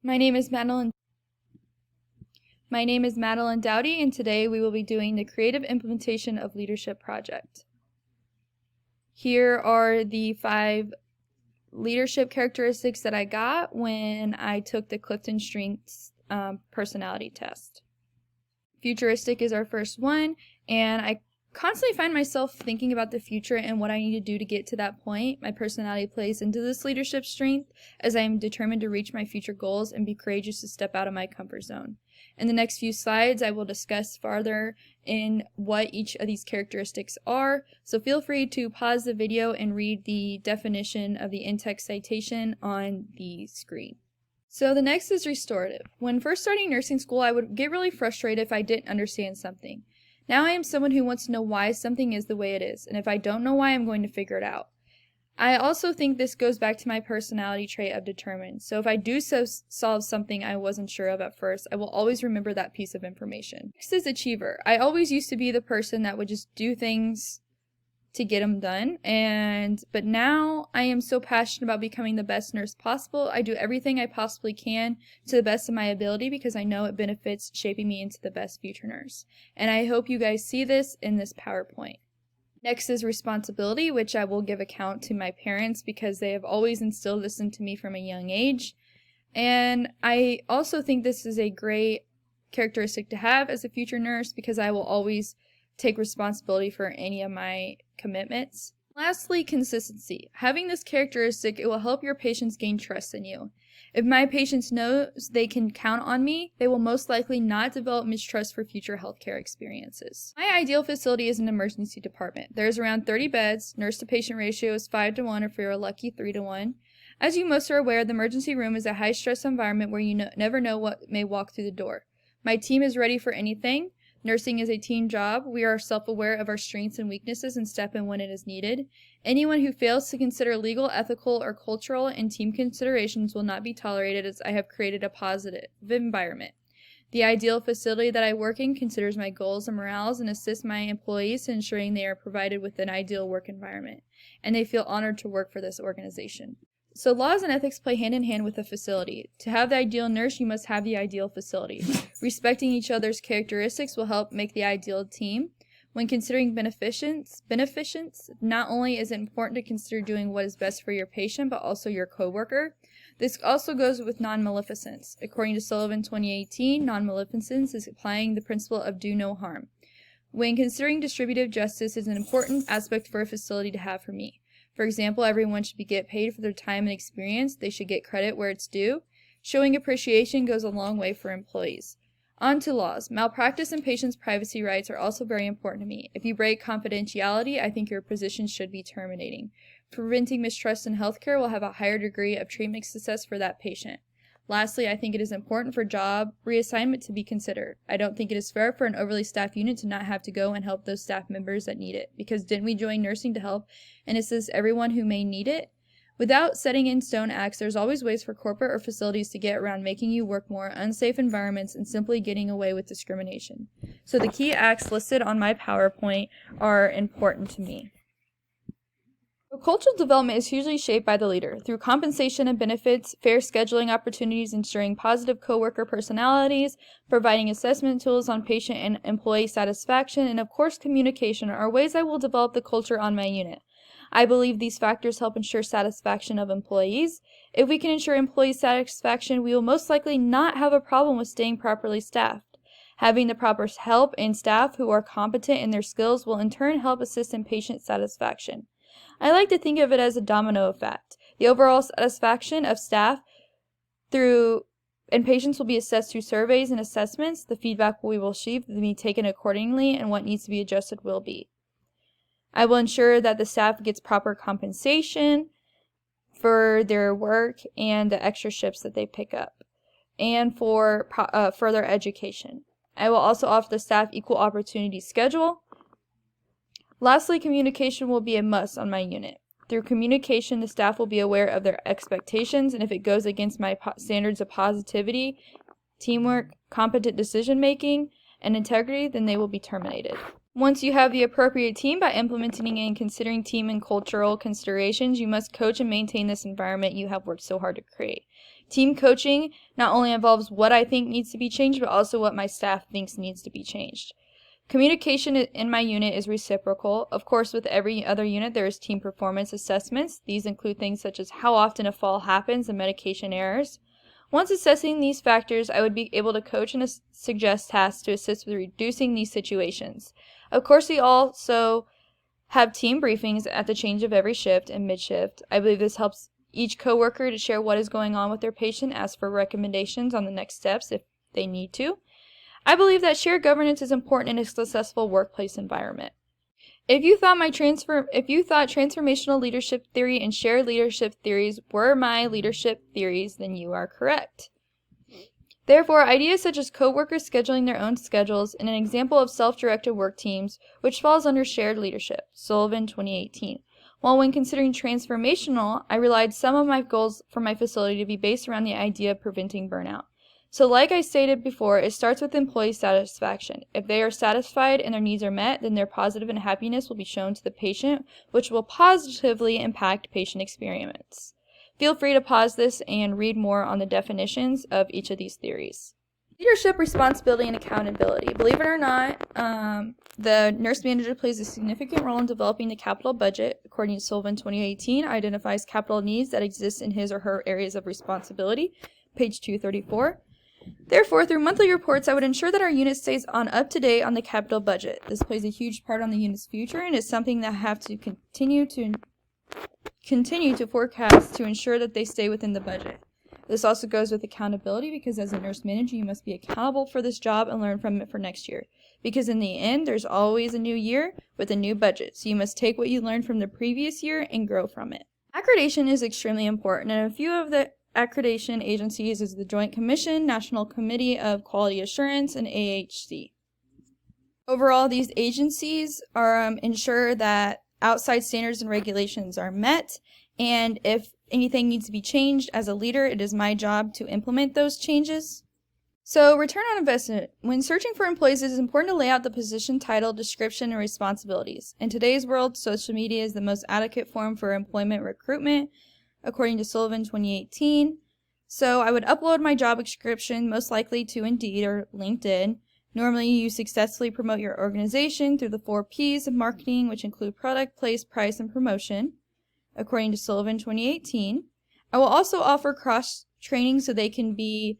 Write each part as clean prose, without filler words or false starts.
My name is Madeline Dowdy, and today we will be doing the creative implementation of leadership project. Here are the 5 leadership characteristics that I got when I took the Clifton Strengths personality test. Futuristic is our first one, and I constantly find myself thinking about the future and what I need to do to get to that point. My personality plays into this leadership strength as I am determined to reach my future goals and be courageous to step out of my comfort zone. In the next few slides, I will discuss farther in what each of these characteristics are, so feel free to pause the video and read the definition of the in-text citation on the screen. So the next is restorative. When first starting nursing school, I would get really frustrated if I didn't understand something. Now I am someone who wants to know why something is the way it is, and if I don't know why, I'm going to figure it out. I also think this goes back to my personality trait of determined. So if I do solve something I wasn't sure of at first, I will always remember that piece of information. Next is achiever. I always used to be the person that would just do things to get them done, but now I am so passionate about becoming the best nurse possible. I do everything I possibly can to the best of my ability because I know it benefits shaping me into the best future nurse. And I hope you guys see this in this PowerPoint. Next is responsibility, which I will give account to my parents because they have always instilled this into me from a young age. And I also think this is a great characteristic to have as a future nurse because I will always take responsibility for any of my commitments. Lastly, consistency. Having this characteristic, it will help your patients gain trust in you. If my patients know they can count on me, they will most likely not develop mistrust for future healthcare experiences. My ideal facility is an emergency department. There's around 30 beds. Nurse-to-patient ratio is 5-1, or if you're lucky, 3-1. As you most are aware, the emergency room is a high-stress environment where you never know what may walk through the door. My team is ready for anything. Nursing is a team job. We are self-aware of our strengths and weaknesses and step in when it is needed. Anyone who fails to consider legal, ethical, or cultural and team considerations will not be tolerated, as I have created a positive environment. The ideal facility that I work in considers my goals and morales and assists my employees in ensuring they are provided with an ideal work environment, and they feel honored to work for this organization. So laws and ethics play hand in hand with the facility. To have the ideal nurse, you must have the ideal facility. Respecting each other's characteristics will help make the ideal team. When considering beneficence, not only is it important to consider doing what is best for your patient, but also your coworker. This also goes with non-maleficence. According to Sullivan 2018, non-maleficence is applying the principle of do no harm. When considering distributive justice is an important aspect for a facility to have for me. For example, everyone should get paid for their time and experience. They should get credit where it's due. Showing appreciation goes a long way for employees. On to laws. Malpractice and patients' privacy rights are also very important to me. If you break confidentiality, I think your position should be terminating. Preventing mistrust in healthcare will have a higher degree of treatment success for that patient. Lastly, I think it is important for job reassignment to be considered. I don't think it is fair for an overly staffed unit to not have to go and help those staff members that need it, because didn't we join nursing to help and assist everyone who may need it? Without setting in stone acts, there's always ways for corporate or facilities to get around making you work more unsafe environments and simply getting away with discrimination. So the key acts listed on my PowerPoint are important to me. Cultural development is hugely shaped by the leader through compensation and benefits, fair scheduling opportunities, ensuring positive coworker personalities, providing assessment tools on patient and employee satisfaction, and of course communication are ways I will develop the culture on my unit. I believe these factors help ensure satisfaction of employees. If we can ensure employee satisfaction, we will most likely not have a problem with staying properly staffed. Having the proper help and staff who are competent in their skills will in turn help assist in patient satisfaction. I like to think of it as a domino effect. The overall satisfaction of staff and patients will be assessed through surveys and assessments. The feedback we will receive will be taken accordingly, and what needs to be adjusted will be. I will ensure that the staff gets proper compensation for their work and the extra shifts that they pick up, and for further education. I will also offer the staff equal opportunity schedule. Lastly, communication will be a must on my unit. Through communication, the staff will be aware of their expectations, and if it goes against my standards of positivity, teamwork, competent decision-making, and integrity, then they will be terminated. Once you have the appropriate team, by implementing and considering team and cultural considerations, you must coach and maintain this environment you have worked so hard to create. Team coaching not only involves what I think needs to be changed, but also what my staff thinks needs to be changed. Communication in my unit is reciprocal. Of course, with every other unit, there is team performance assessments. These include things such as how often a fall happens and medication errors. Once assessing these factors, I would be able to coach and suggest tasks to assist with reducing these situations. Of course, we also have team briefings at the change of every shift and mid-shift. I believe this helps each coworker to share what is going on with their patient, ask for recommendations on the next steps if they need to. I believe that shared governance is important in a successful workplace environment. If you thought transformational leadership theory and shared leadership theories were my leadership theories, then you are correct. Therefore, ideas such as coworkers scheduling their own schedules and an example of self-directed work teams, which falls under shared leadership, Sullivan 2018. While when considering transformational, I relied some of my goals for my facility to be based around the idea of preventing burnout. So like I stated before, it starts with employee satisfaction. If they are satisfied and their needs are met, then their positive and happiness will be shown to the patient, which will positively impact patient experience. Feel free to pause this and read more on the definitions of each of these theories. Leadership, responsibility, and accountability. Believe it or not, the nurse manager plays a significant role in developing the capital budget. According to Sullivan 2018, identifies capital needs that exist in his or her areas of responsibility, page 234. Therefore, through monthly reports, I would ensure that our unit stays up to date on the capital budget. This plays a huge part on the unit's future and is something that I have to continue to forecast to ensure that they stay within the budget. This also goes with accountability because as a nurse manager, you must be accountable for this job and learn from it for next year. Because in the end, there's always a new year with a new budget, so you must take what you learned from the previous year and grow from it. Accreditation is extremely important, and a few of the accreditation agencies is the Joint Commission, National Committee of Quality Assurance, and AHC. Overall, these agencies ensure that outside standards and regulations are met, and if anything needs to be changed as a leader, it is my job to implement those changes. So, return on investment. When searching for employees, it is important to lay out the position, title, description, and responsibilities. In today's world, social media is the most adequate form for employment recruitment, according to Sullivan 2018. So I would upload my job description, most likely to Indeed or LinkedIn. Normally, you successfully promote your organization through the 4 P's of marketing, which include product, place, price, and promotion, according to Sullivan 2018. I will also offer cross-training so they can be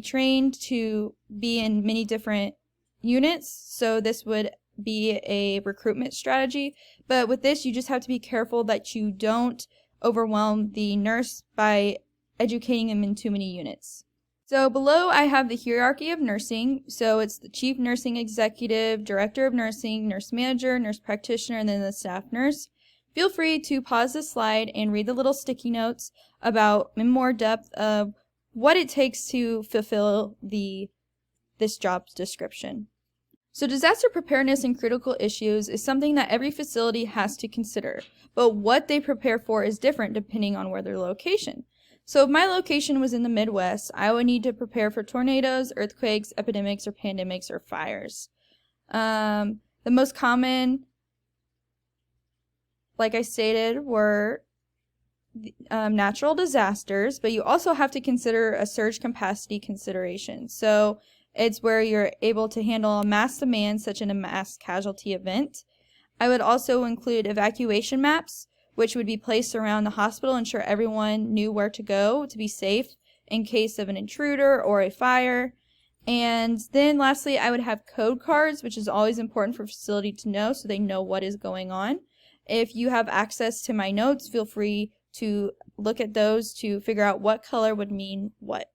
trained to be in many different units. So this would be a recruitment strategy. But with this, you just have to be careful that you don't overwhelm the nurse by educating them in too many units. So below I have the hierarchy of nursing. So it's the chief nursing executive, director of nursing, nurse manager, nurse practitioner, and then the staff nurse. Feel free to pause the slide and read the little sticky notes about in more depth of what it takes to fulfill this job description. So disaster preparedness and critical issues is something that every facility has to consider, but what they prepare for is different depending on where their location. So if my location was in the Midwest, I would need to prepare for tornadoes, earthquakes, epidemics, or pandemics, or fires. The most common, like I stated, were natural disasters, but you also have to consider a surge capacity consideration. So it's where you're able to handle a mass demand, such as a mass casualty event. I would also include evacuation maps, which would be placed around the hospital, ensure everyone knew where to go to be safe in case of an intruder or a fire. And then lastly, I would have code cards, which is always important for a facility to know so they know what is going on. If you have access to my notes, feel free to look at those to figure out what color would mean what.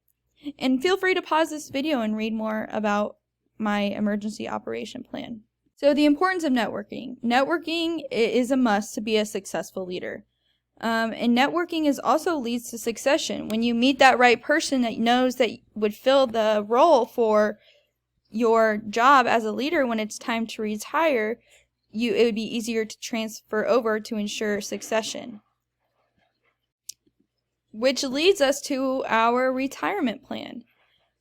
And feel free to pause this video and read more about my emergency operation plan. So the importance of networking. Networking is a must to be a successful leader. And networking also leads to succession. When you meet that right person that knows that would fill the role for your job as a leader when it's time to retire, it would be easier to transfer over to ensure succession. Which leads us to our retirement plan.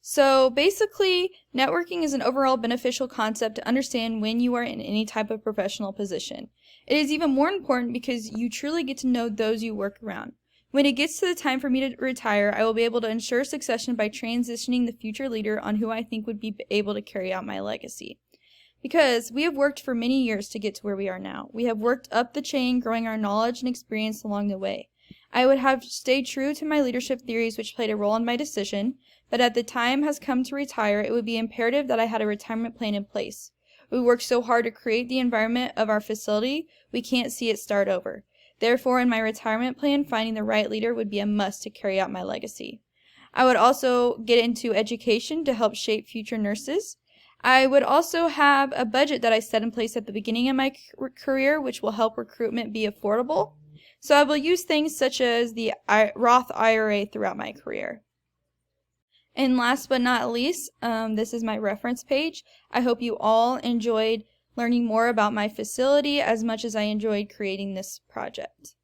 So basically, networking is an overall beneficial concept to understand when you are in any type of professional position. It is even more important because you truly get to know those you work around. When it gets to the time for me to retire, I will be able to ensure succession by transitioning the future leader on who I think would be able to carry out my legacy. Because we have worked for many years to get to where we are now. We have worked up the chain, growing our knowledge and experience along the way. I would have stayed true to my leadership theories which played a role in my decision, but at the time has come to retire, it would be imperative that I had a retirement plan in place. We worked so hard to create the environment of our facility, we can't see it start over. Therefore, in my retirement plan, finding the right leader would be a must to carry out my legacy. I would also get into education to help shape future nurses. I would also have a budget that I set in place at the beginning of my career, which will help recruitment be affordable. So I will use things such as the Roth IRA throughout my career. And last but not least, this is my reference page. I hope you all enjoyed learning more about my facility as much as I enjoyed creating this project.